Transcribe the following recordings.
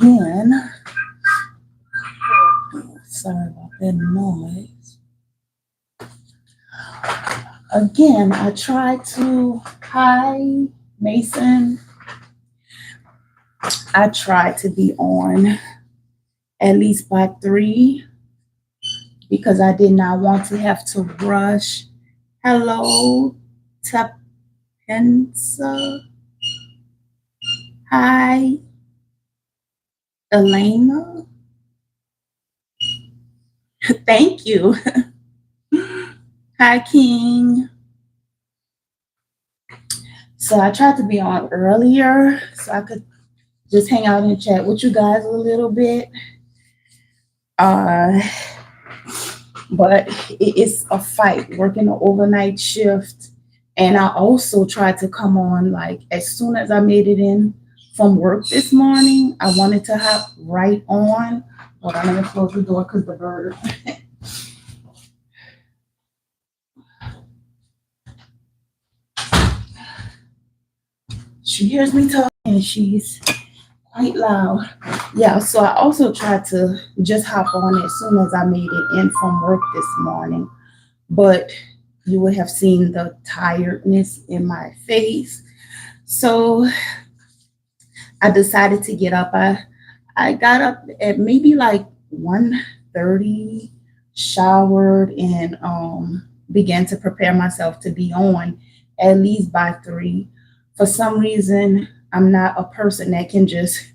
again, sorry about that noise. Again, I try to, hi, Mason, I try to be on at least by 3 because I did not want to have to rush. Hello, Tapensa. Hi, Elena. Thank you. Hi, King. So I tried to be on earlier so I could just hang out and chat with you guys a little bit. Uh, but it's a fight working an overnight shift. And I also tried to come on like as soon as I made it in from work this morning. I wanted to hop right on. Hold on, let me close the door because the bird. She hears me talking and she's quite loud. Yeah, so I also tried to just hop on as soon as I made it in from work this morning. But you would have seen the tiredness in my face. So I decided to get up. I got up at maybe like 1:30, showered, and began to prepare myself to be on at least by 3. For some reason, I'm not a person that can just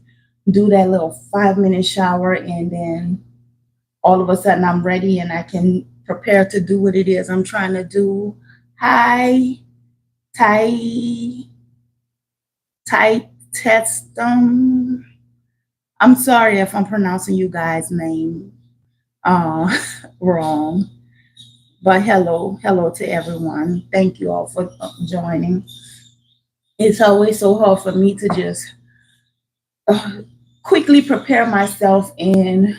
do that little 5-minute shower and then all of a sudden I'm ready and I can prepare to do what it is I'm trying to do. Hi, Tai, Tai Testum. I'm sorry if I'm pronouncing you guys' name uh, wrong, but hello to everyone. Thank you all for joining. It's always so hard for me to just uh, quickly prepare myself and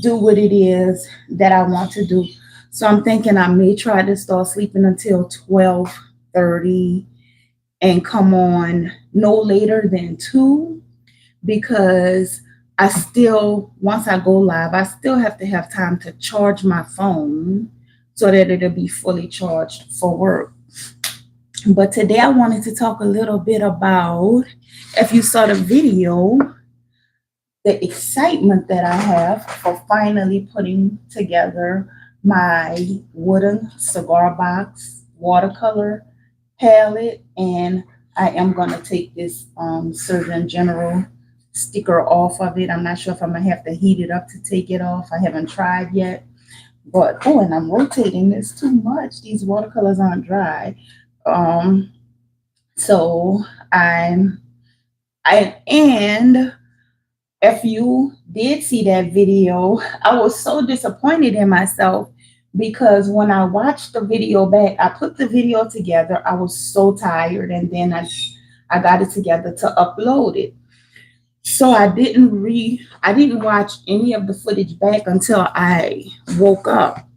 do what it is that I want to do. So I'm thinking I may try to start sleeping until 12:30 and come on no later than 2 because I still, once I go live, I still have to have time to charge my phone so that it'll be fully charged for work. But today I wanted to talk a little bit about, if you saw the video, the excitement that I have for finally putting together my wooden cigar box watercolor palette. And I am going to take this Surgeon General sticker off of it. I'm not sure if I'm going to have to heat it up to take it off. I haven't tried yet. But, oh, and I'm rotating this too much. These watercolors aren't dry. Um, so I'm, and if you did see that video, I was so disappointed in myself because when I watched the video back, I put the video together. I was so tired, and then I got it together to upload it. So I didn't watch any of the footage back until I woke up.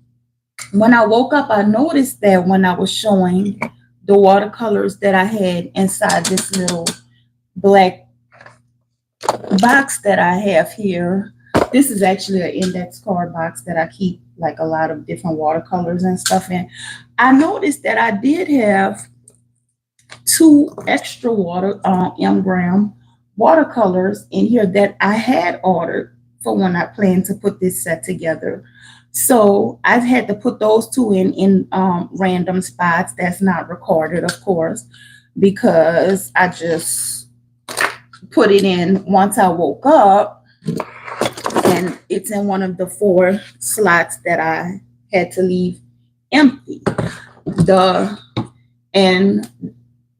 When I woke up, I noticed that when I was showing the watercolors that I had inside this little black box that I have here, this is actually an index card box that I keep like a lot of different watercolors and stuff in. I noticed that I did have 2 extra M gram watercolors in here that I had ordered for when I planned to put this set together. So I've had to put those 2 in random spots. That's not recorded, of course, because I just put it in once I woke up, and it's in one of the 4 slots that I had to leave empty. The and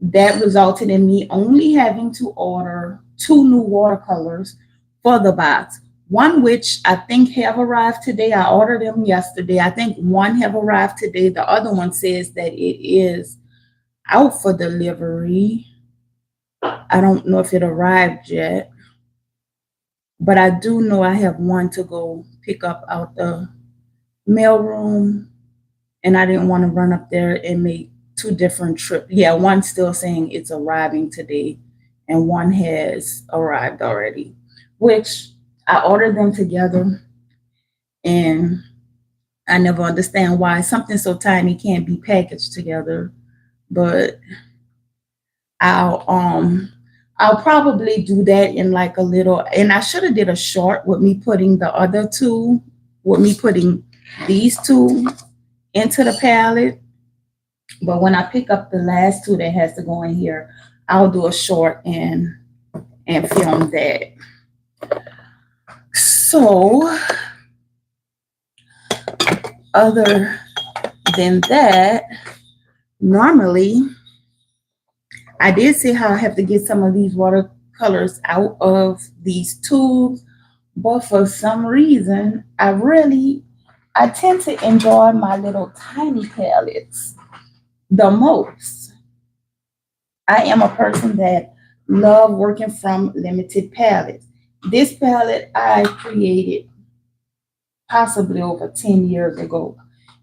that resulted in me only having to order 2 new watercolors for the box. One which I think have arrived today. I ordered them yesterday. I think one have arrived today. The other one says that it is out for delivery. I don't know if it arrived yet, but I do know I have one to go pick up out the mailroom, and I didn't want to run up there and make 2 different trips. Yeah, one's still saying it's arriving today, and one has arrived already. which I ordered them together, and I never understand why something so tiny can't be packaged together. But I'll um I'll probably do that in like a little, and I should have did a short with me putting the other two, with me putting these two into the palette. But when I pick up the last two that has to go in here, I'll do a short and film that. So other than that, normally I did see how I have to get some of these watercolors out of these tubes, but for some reason, I tend to enjoy my little tiny palettes the most. I am a person that love working from limited palettes. This palette I created possibly over 10 years ago,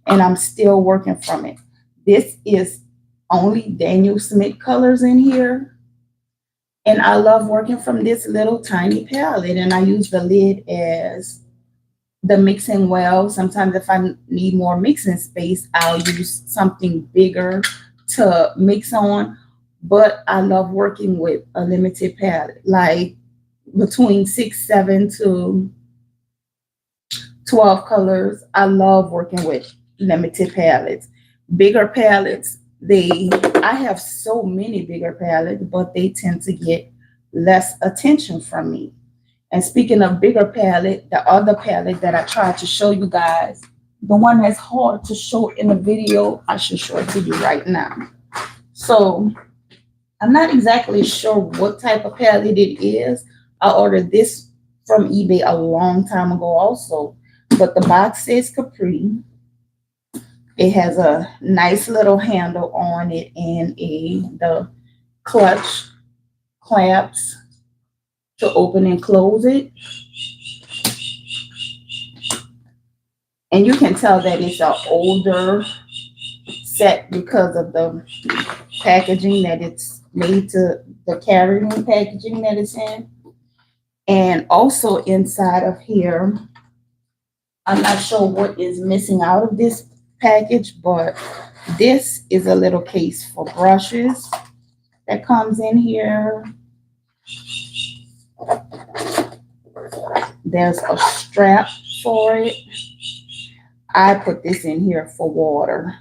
and I'm still working from it. This is only Daniel Smith colors in here, and I love working from this little tiny palette, and I use the lid as the mixing well. Sometimes if I need more mixing space, I'll use something bigger to mix on. But I love working with a limited palette, like between 6, 7 to 12 colors. I love working with limited palettes. Bigger palettes, I have so many bigger palettes, but they tend to get less attention from me. And speaking of bigger palette, the other palette that I tried to show you guys, the one that's hard to show in the video, I should show it to you right now. So I'm not exactly sure what type of palette it is. I ordered this from eBay a long time ago also, but the box says Capri. It has a nice little handle on it and the clutch clamps to open and close it. And you can tell that it's an older set because of the packaging that it's made, to the carrying packaging that it's in. And also inside of here, I'm not sure what is missing out of this package, but this is a little case for brushes that comes in here. There's a strap for it. I put this in here for water,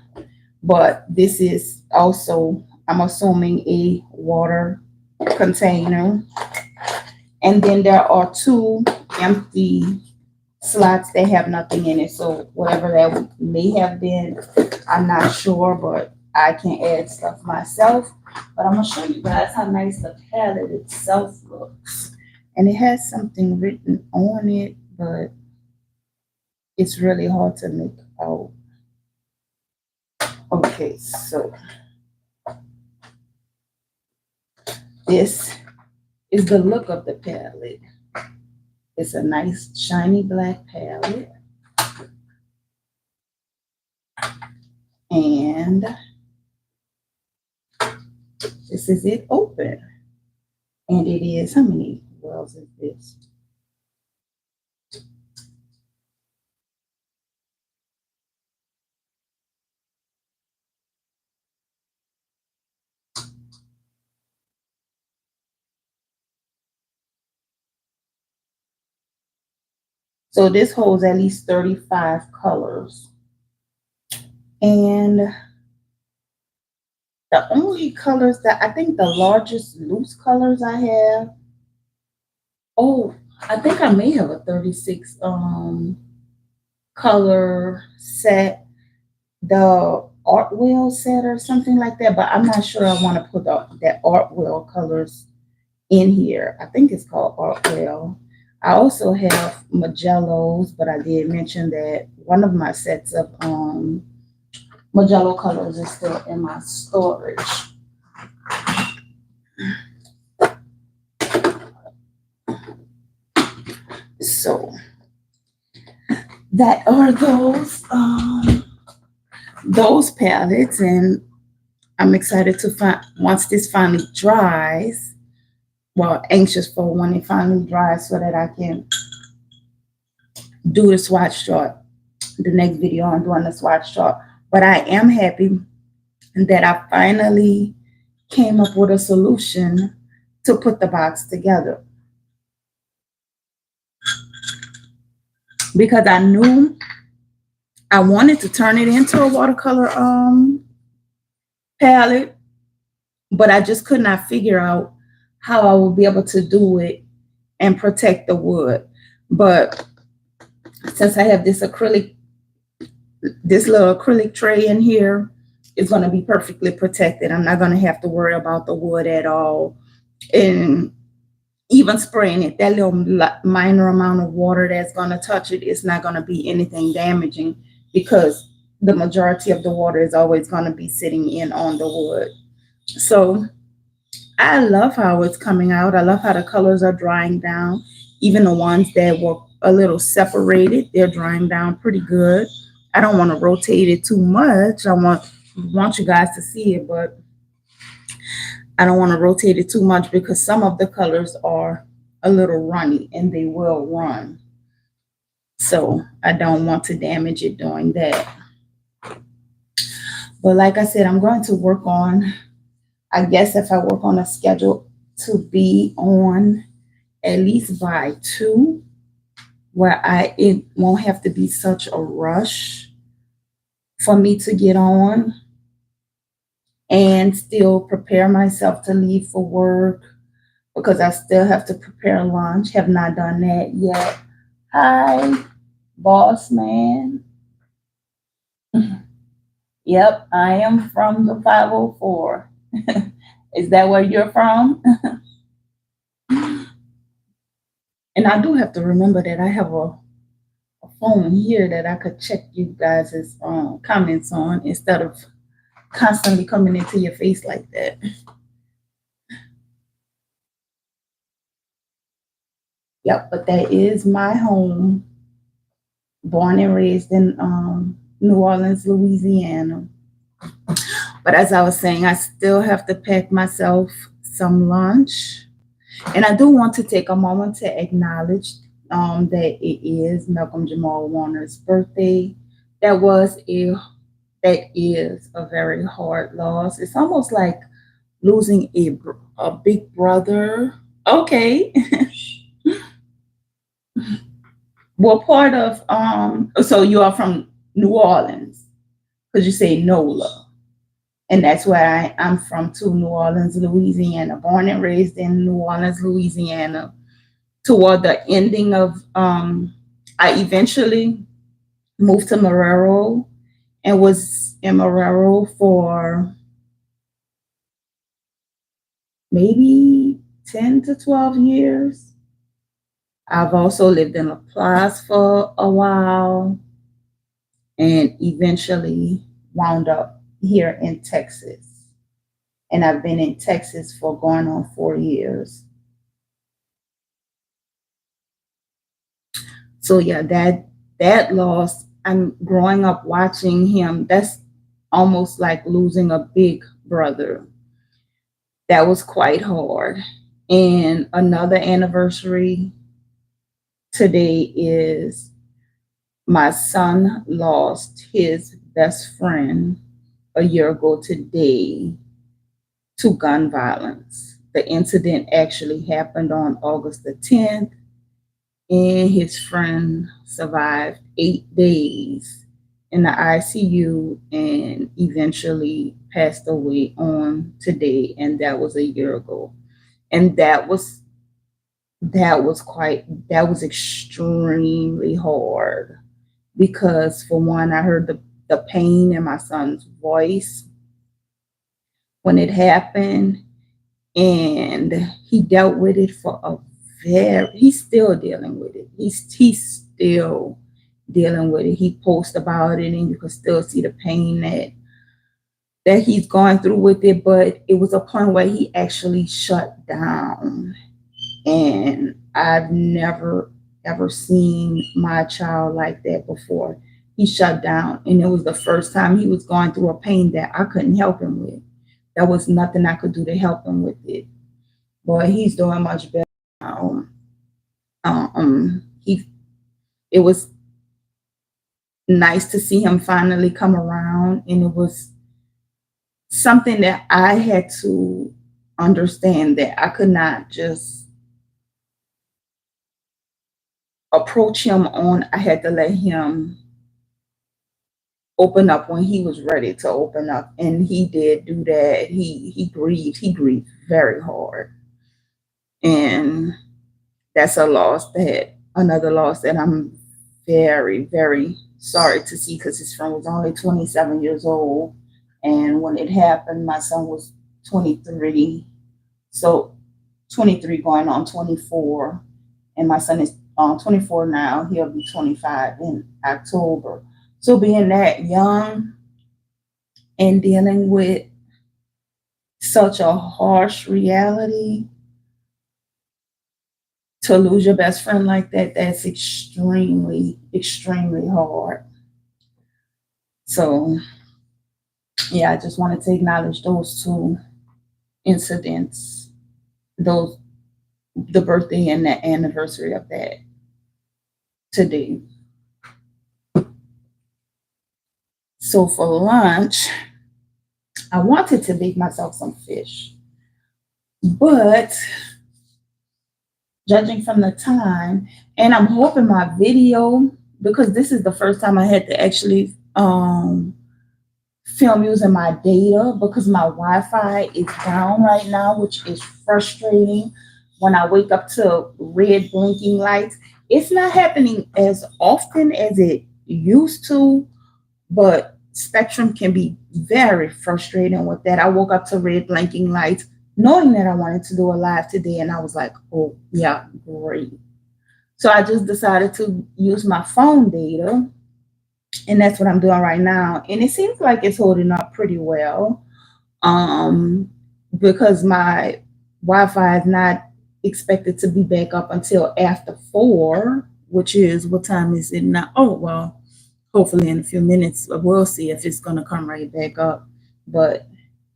but this is also, I'm assuming, a water container. And then there are two empty slots that have nothing in it. So whatever that may have been, I'm not sure, but I can add stuff myself. But I'm gonna show you guys how nice the palette itself looks. And it has something written on it, but it's really hard to make out. Okay, so this is the look of the palette. It's a nice shiny black palette. And this is it open. And it is, how many wells is this? So this holds at least 35 colors. And the only colors that I think, the largest loose colors I have, oh, I think I may have a 36 color set, the art wheel set or something like that, but I'm not sure I want to put that art wheel colors in here. I think it's called art wheel. I also have Magellos, but I did mention that one of my sets of Magello colors is still in my storage. So that are those palettes, and I'm excited to find, once this finally dries, well, anxious for when it finally dries so that I can do the swatch chart. The next video I'm doing the swatch chart. But I am happy that I finally came up with a solution to put the box together, because I knew I wanted to turn it into a watercolor palette, but I just could not figure out how I would be able to do it and protect the wood. But since I have this little acrylic tray in here, it's going to be perfectly protected. I'm not going to have to worry about the wood at all. And even spraying it, that little minor amount of water that's going to touch it is not going to be anything damaging, because the majority of the water is always going to be sitting in on the wood. So I love how it's coming out. I love how the colors are drying down. Even the ones that were a little separated, they're drying down pretty good. I don't want to rotate it too much. I want you guys to see it, but I don't want to rotate it too much because some of the colors are a little runny and they will run. So I don't want to damage it doing that. But like I said, I'm going to work on, I guess if I work on a schedule to be on at least by 2, where it won't have to be such a rush for me to get on and still prepare myself to leave for work, because I still have to prepare lunch. Have not done that yet. Hi, boss man. Yep, I am from the 504. Is that where you're from? And I do have to remember that I have a phone here that I could check you guys' comments on instead of constantly coming into your face like that. Yep, but that is my home. Born and raised in New Orleans, Louisiana. But as I was saying, I still have to pack myself some lunch. And I do want to take a moment to acknowledge that it is Malcolm Jamal Warner's birthday. That is a very hard loss. It's almost like losing a big brother. Okay. What part of so you are from New Orleans, because you say NOLA, and that's where I'm from too, New Orleans, Louisiana, born and raised in New Orleans, Louisiana. Toward the ending of I eventually moved to Marrero and was in Marrero for maybe 10 to 12 years. I've also lived in Laplace for a while and eventually wound up here in Texas. And I've been in Texas for going on 4 years. So yeah, that loss, I'm growing up watching him. That's almost like losing a big brother. That was quite hard. And another anniversary today is my son lost his best friend a year ago today to gun violence. The incident actually happened on August the 10th, and his friend survived 8 days in the ICU and eventually passed away on today, and that was a year ago. And that was extremely hard, because for one, I heard the pain in my son's voice when it happened, and he dealt with it he's still dealing with it. He's still dealing with it. He posts about it and you can still see the pain that he's going through with it, but it was a point where he actually shut down. And I've never, ever seen my child like that before. He shut down, and it was the first time he was going through a pain that I couldn't help him with. There was nothing I could do to help him with it. but he's doing much better now. He it was nice to see him finally come around, and it was something that I had to understand that I could not just approach him on. I had to let him open up when he was ready to open up, and he did do that. He grieved very hard, and that's another loss that I'm very, very sorry to see, because his friend was only 27 years old, and when it happened my son was 23. So 23 going on 24, and my son is 24 now. He'll be 25 in October. So being that young and dealing with such a harsh reality, to lose your best friend like that, that's extremely, extremely hard. So yeah, I just wanted to acknowledge those two incidents, those the birthday and the anniversary of that today. So for lunch, I wanted to make myself some fish, but judging from the time, and I'm hoping my video, because this is the first time I had to actually film using my data, because my Wi-Fi is down right now, which is frustrating. When I wake up to red blinking lights, it's not happening as often as it used to, but Spectrum can be very frustrating with that. I woke up to red blinking lights knowing that I wanted to do a live today, and I was like, oh, yeah, great. So I just decided to use my phone data, and that's what I'm doing right now. And it seems like it's holding up pretty well, um, because my Wi-Fi is not expected to be back up until after 4, which is, what time is it now? Oh, well, hopefully in a few minutes we'll see if it's going to come right back up. But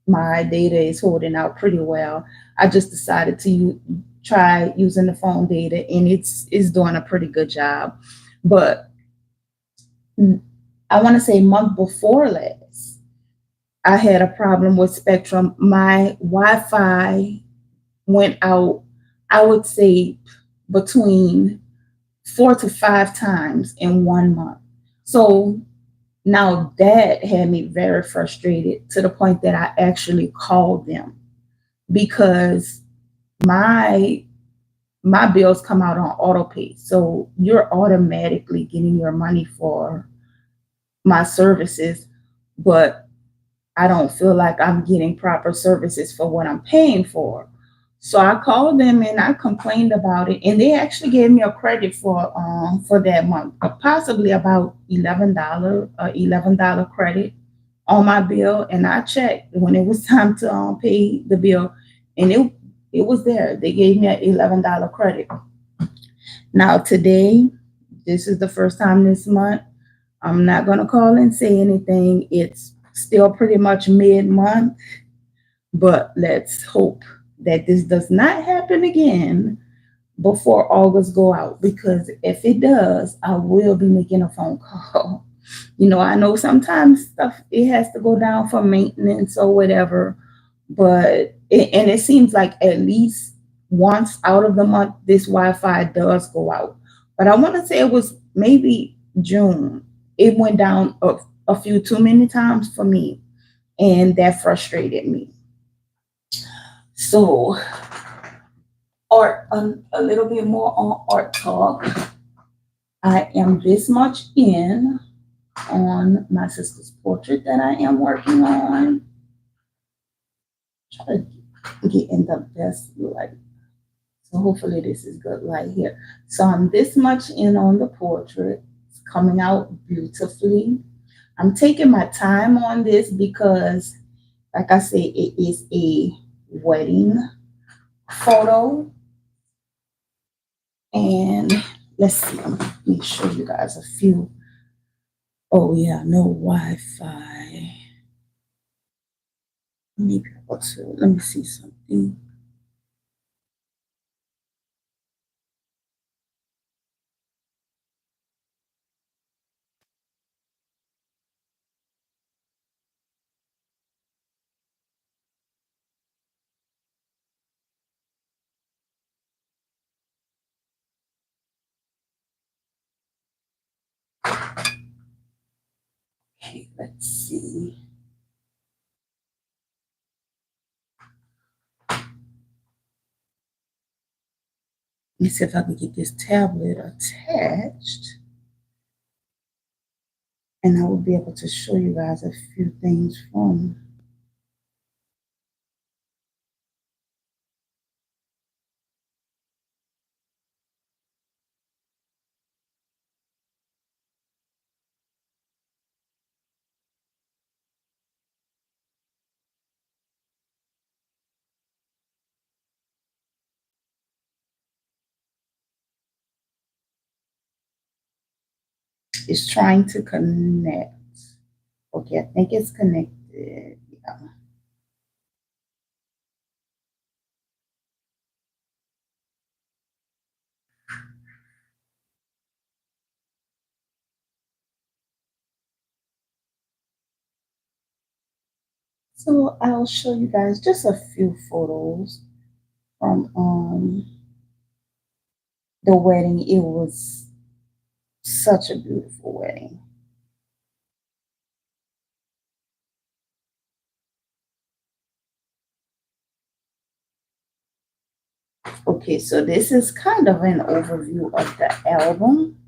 my data is holding out pretty well. I just decided to try using the phone data, and it's doing a pretty good job. But I want to say month before last, I had a problem with Spectrum. My Wi-Fi went out, I would say, between 4 to 5 times in 1 month. So now that had me very frustrated, to the point that I actually called them, because my my bills come out on auto pay. So you're automatically getting your money for my services, but I don't feel like I'm getting proper services for what I'm paying for. So I called them and I complained about it, and they actually gave me a credit for that month, possibly about $11 credit on my bill. And I checked when it was time to pay the bill, and it was there. They gave me an $11 credit. Now today, this is the first time this month. I'm not gonna call and say anything. It's still pretty much mid-month, but let's hope that this does not happen again before August go out, because if it does, I will be making a phone call. I know sometimes stuff, it has to go down for maintenance or whatever, but it seems like at least once out of the month this Wi-Fi does go out. But I want to say it was maybe June. It went down a few too many times for me, and that frustrated me. So art, a little bit more on art talk. I am this much in on my sister's portrait that I am working on. Try to get in the best light. So hopefully this is good light here. So I'm this much in on the portrait. It's coming out beautifully. I'm taking my time on this because, like I said, it is a wedding photo. And let's see, let me show you guys a few. Oh yeah, no Wi-Fi. Maybe able to, let me see something. Let's see. Let me see if I can get this tablet attached. And I will be able to show you guys a few things from. It's trying to connect. Okay, I think it's connected. Yeah. So I'll show you guys just a few photos from the wedding. It was such a beautiful wedding. Okay, so this is kind of an overview of the album.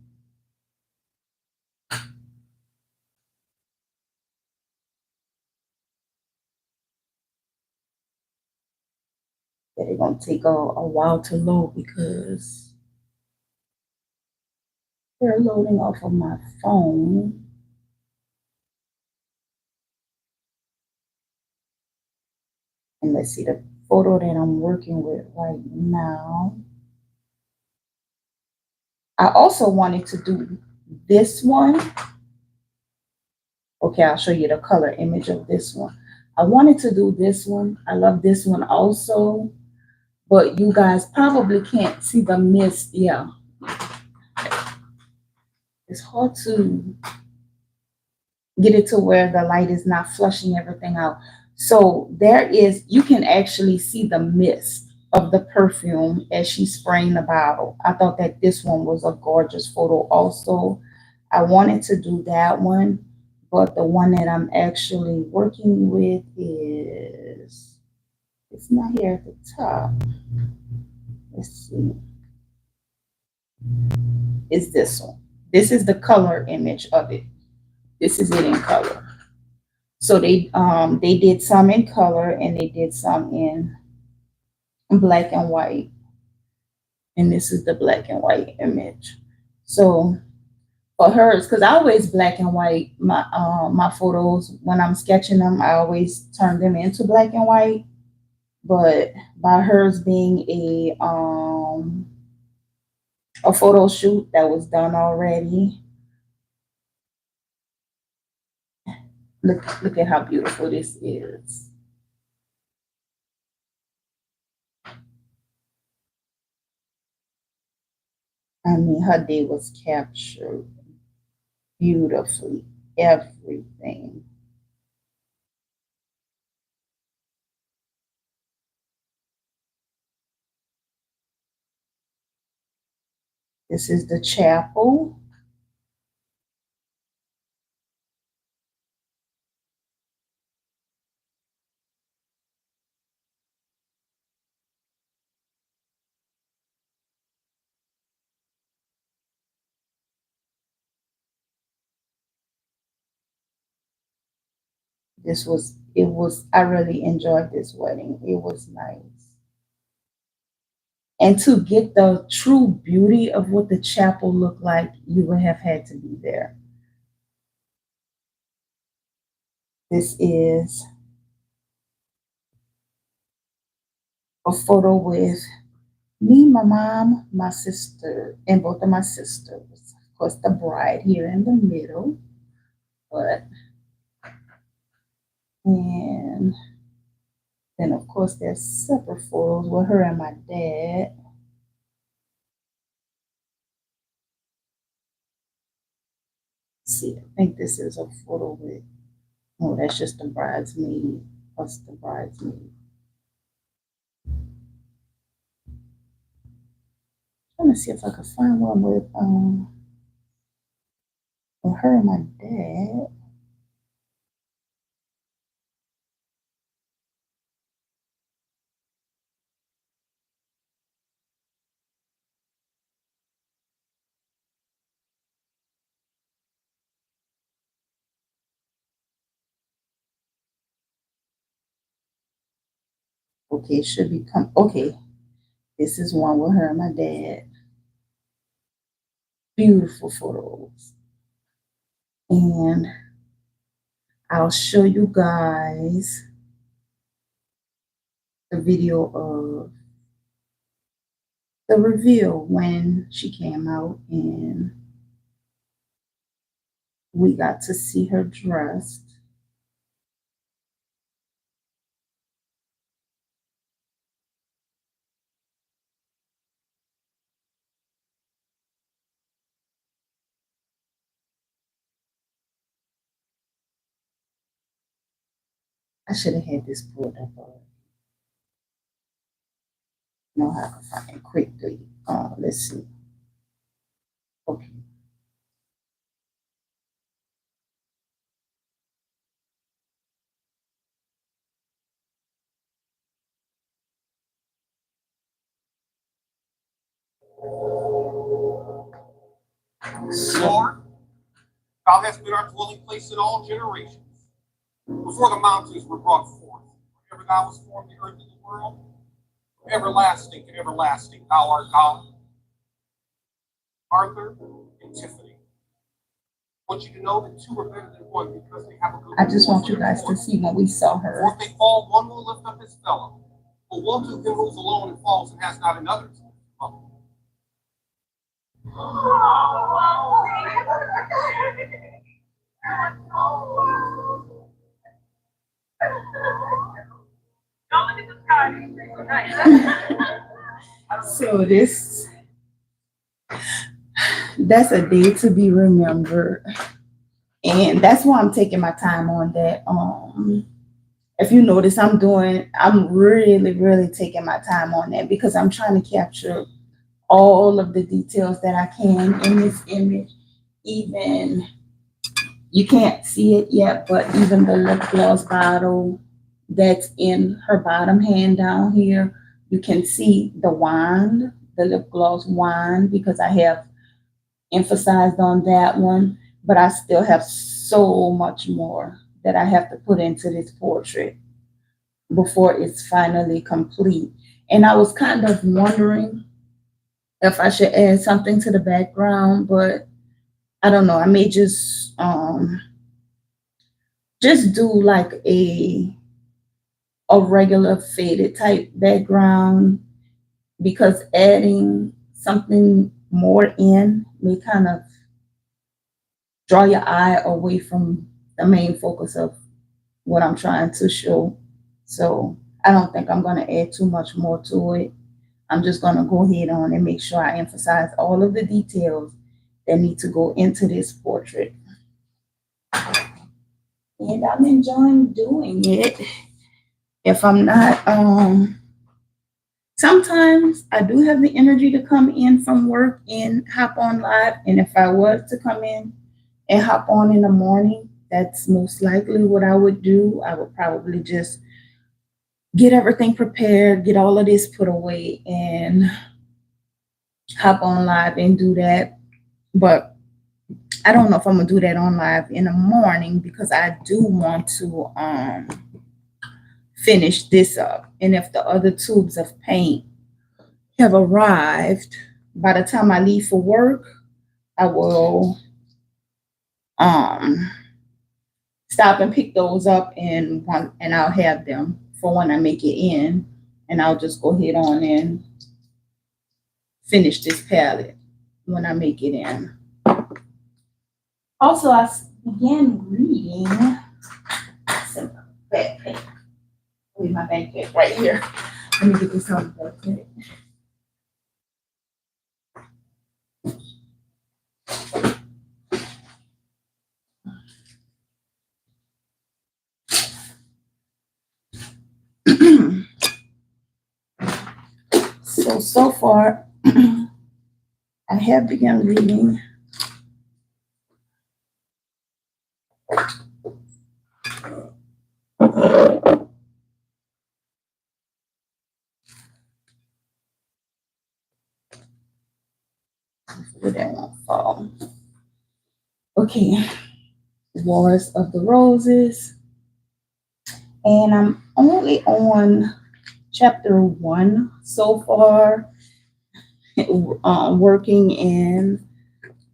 They're gonna take a while to load because they're loading off of my phone. And let's see the photo that I'm working with right now. I also wanted to do this one. Okay, I'll show you the color image of this one. I wanted to do this one. I love this one also, but you guys probably can't see the mist. Yeah, it's hard to get it to where the light is not flushing everything out. So there is, you can actually see the mist of the perfume as she's spraying the bottle. I thought that this one was a gorgeous photo also. I wanted to do that one, but the one that I'm actually working with is, it's not here at the top. Let's see. Is this one. This is the color image of it. This is it in color. So they did some in color and they did some in black and white. And this is the black and white image. So for hers, because I always black and white my photos when I'm sketching them, I always turn them into black and white. But by hers being a photo shoot that was done already, look at how beautiful this is. I mean, her day was captured beautifully, everything. This is the chapel. I really enjoyed this wedding. It was nice. And to get the true beauty of what the chapel looked like, you would have had to be there. This is a photo with me, my mom, my sister, and both of my sisters. Of course, the bride here in the middle. But and then of course there's separate photos with her and my dad. Let's see, I think this is a photo with, oh, that's just the bridesmaid, plus the bridesmaid. Trying to see if I can find one with her and my dad. Okay, it should be okay. This is one with her and my dad. Beautiful photos. And I'll show you guys the video of the reveal when she came out and we got to see her dressed. I should have had this pulled up already. Know how to find it quickly. Let's see. Okay. Lord, thou hast been our dwelling place in all generations. Before the mountains were brought forth, wherever thou was formed the earth and the world, from everlasting to everlasting, thou art God. Arthur and Tiffany. I want you to know that two are better than one because they have a good I just want you guys to see when we saw her. For if they fall, one will lift up his fellow. But woe to him who is alone and falls and has not another to lift him up. So that's a day to be remembered. And that's why I'm taking my time on that. If you notice, I'm really taking my time on that because I'm trying to capture all of the details that I can in this image. Even you can't see it yet, but even the lip gloss bottle that's in her bottom hand down here, you can see the wand, the lip gloss wand, because I have emphasized on that one, but I still have so much more that I have to put into this portrait before it's finally complete. And I was kind of wondering if I should add something to the background, but I don't know. I may just do like a regular faded type background because adding something more in may kind of draw your eye away from the main focus of what I'm trying to show. So I don't think I'm going to add too much more to it. I'm just going to go ahead on and make sure I emphasize all of the details that need to go into this portrait. And I'm enjoying doing it. If I'm not, sometimes I do have the energy to come in from work and hop on live. And if I was to come in and hop on in the morning, that's most likely what I would do. I would probably just get everything prepared, get all of this put away, and hop on live and do that. But I don't know if I'm gonna do that on live in the morning because I do want to finish this up. And if the other tubes of paint have arrived, by the time I leave for work, I will stop and pick those up and I'll have them for when I make it in. And I'll just go ahead on and finish this palette when I make it in. Also, I began reading some backpack. Leave my backpack right here. Let me get this on the backpack. So far, I have begun reading that won't fall. Okay, Wars of the Roses. And I'm only on chapter 1 so far. Working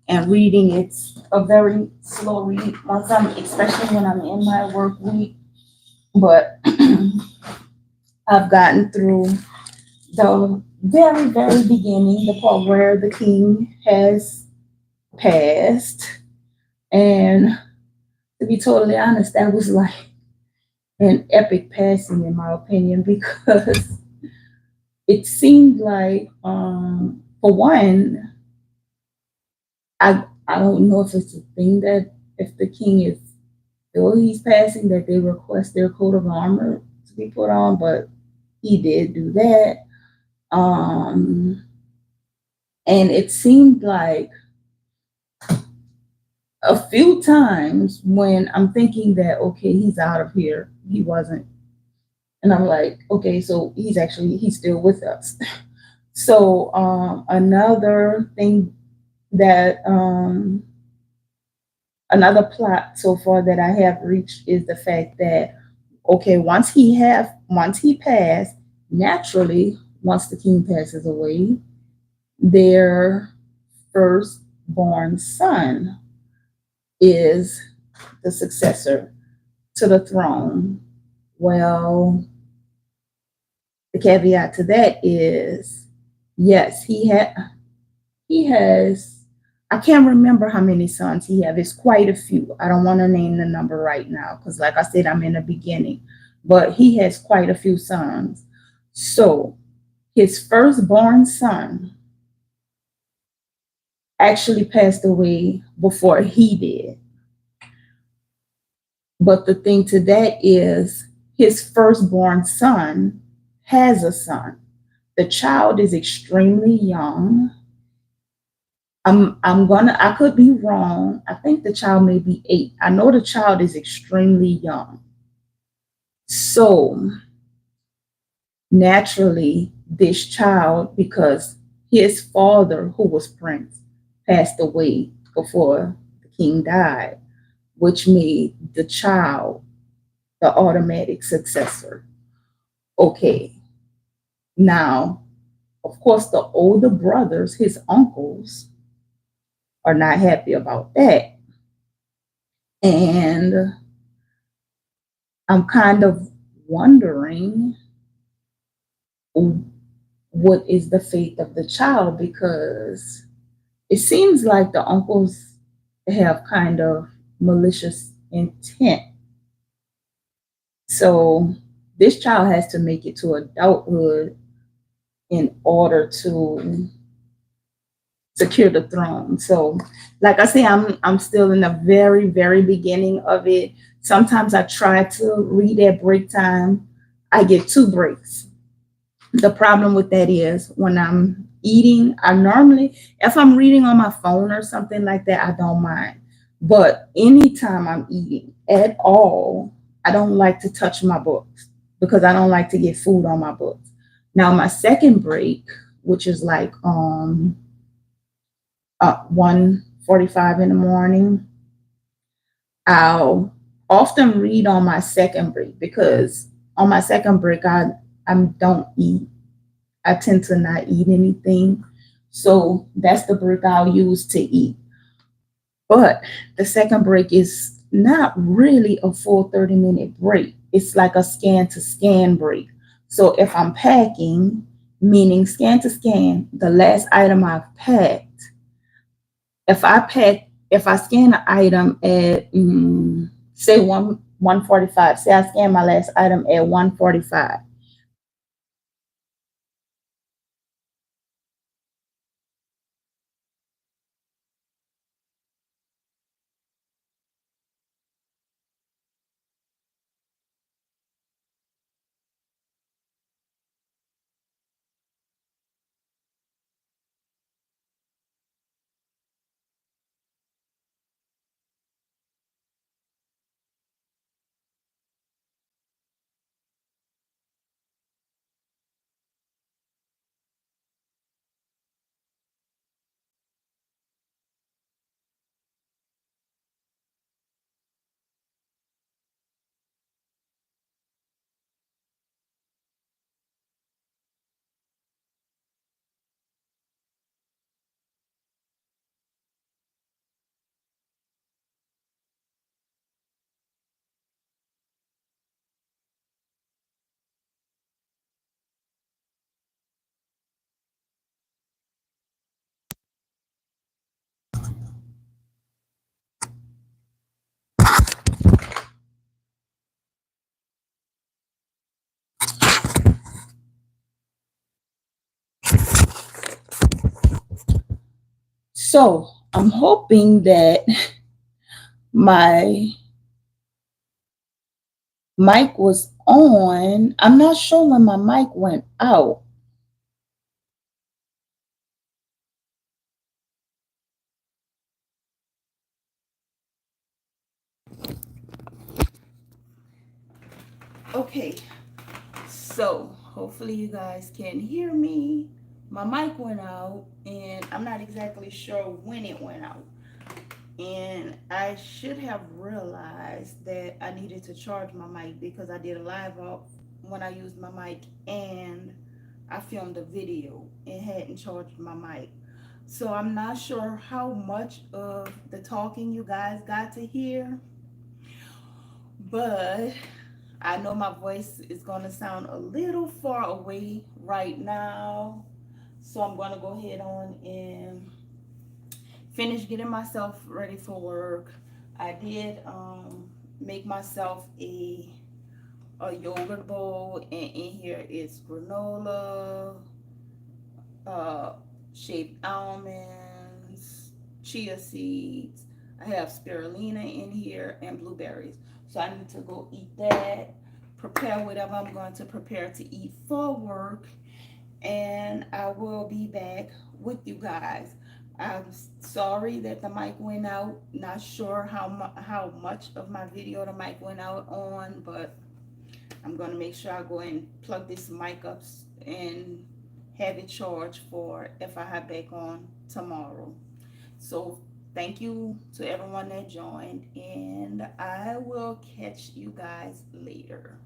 and reading. It's a very slow read once I'm, especially when I'm in my work week. But I've gotten through the very, very beginning, the part where the king has passed. And to be totally honest, that was like an epic passing, in my opinion, because it seemed like, for one, I don't know if it's a thing that if the king is though he's passing that they request their coat of armor to be put on, but he did do that. Um, and it seemed like a few times when I'm thinking that okay, he's out of here, he wasn't, and I'm like, okay, so he's still with us. So another thing that another plot so far that I have reached is the fact that okay, once he passed, naturally, once the king passes away, their firstborn son is the successor to the throne. Well, the caveat to that is yes, he has I can't remember how many sons he has. It's quite a few. I don't want to name the number right now because like I said, I'm in the beginning. But he has quite a few sons. So his firstborn son actually passed away before he did. But the thing to that is his firstborn son has a son. The child is extremely young. I could be wrong. I think the child may be 8. I know the child is extremely young. So naturally, this child, because his father, who was Prince, passed away before the king died, which made the child the automatic successor. Okay, now, of course, the older brothers, his uncles, are not happy about that. And I'm kind of wondering what is the fate of the child because it seems like the uncles have kind of malicious intent. So this child has to make it to adulthood in order to secure the throne. So, like I say, I'm still in the very very beginning of it. Sometimes I try to read at break time. I get 2 breaks. The problem with that is when I'm eating, I normally, if I'm reading on my phone or something like that, I don't mind. But anytime I'm eating at all, I don't like to touch my books because I don't like to get food on my books. Now, my second break, which is like 1:45 in the morning, I'll often read on my second break because on my second break, I don't eat. I tend to not eat anything. So that's the break I'll use to eat. But the second break is not really a full 30-minute break. It's like a scan to scan break. So if I'm packing, meaning scan to scan, the last item I've packed, if I scan an item at say 1:45, say I scan my last item at 1:45. So I'm hoping that my mic was on. I'm not sure when my mic went out. Okay, so hopefully you guys can hear me. My mic went out, and I'm not exactly sure when it went out. And I should have realized that I needed to charge my mic because I did a live up when I used my mic and I filmed a video and hadn't charged my mic. So I'm not sure how much of the talking you guys got to hear, but I know my voice is going to sound a little far away right now. So I'm going to go ahead on and finish getting myself ready for work. I did make myself a yogurt bowl, and in here is granola, uh, shaved almonds, chia seeds. I have spirulina in here and blueberries. So I need to go eat that, prepare whatever I'm going to prepare to eat for work, and I will be back with you guys. I'm sorry that the mic went out. Not sure how much of my video the mic went out on, but I'm gonna make sure I go and plug this mic up and have it charged for if I have back on tomorrow. So thank you to everyone that joined, and I will catch you guys later.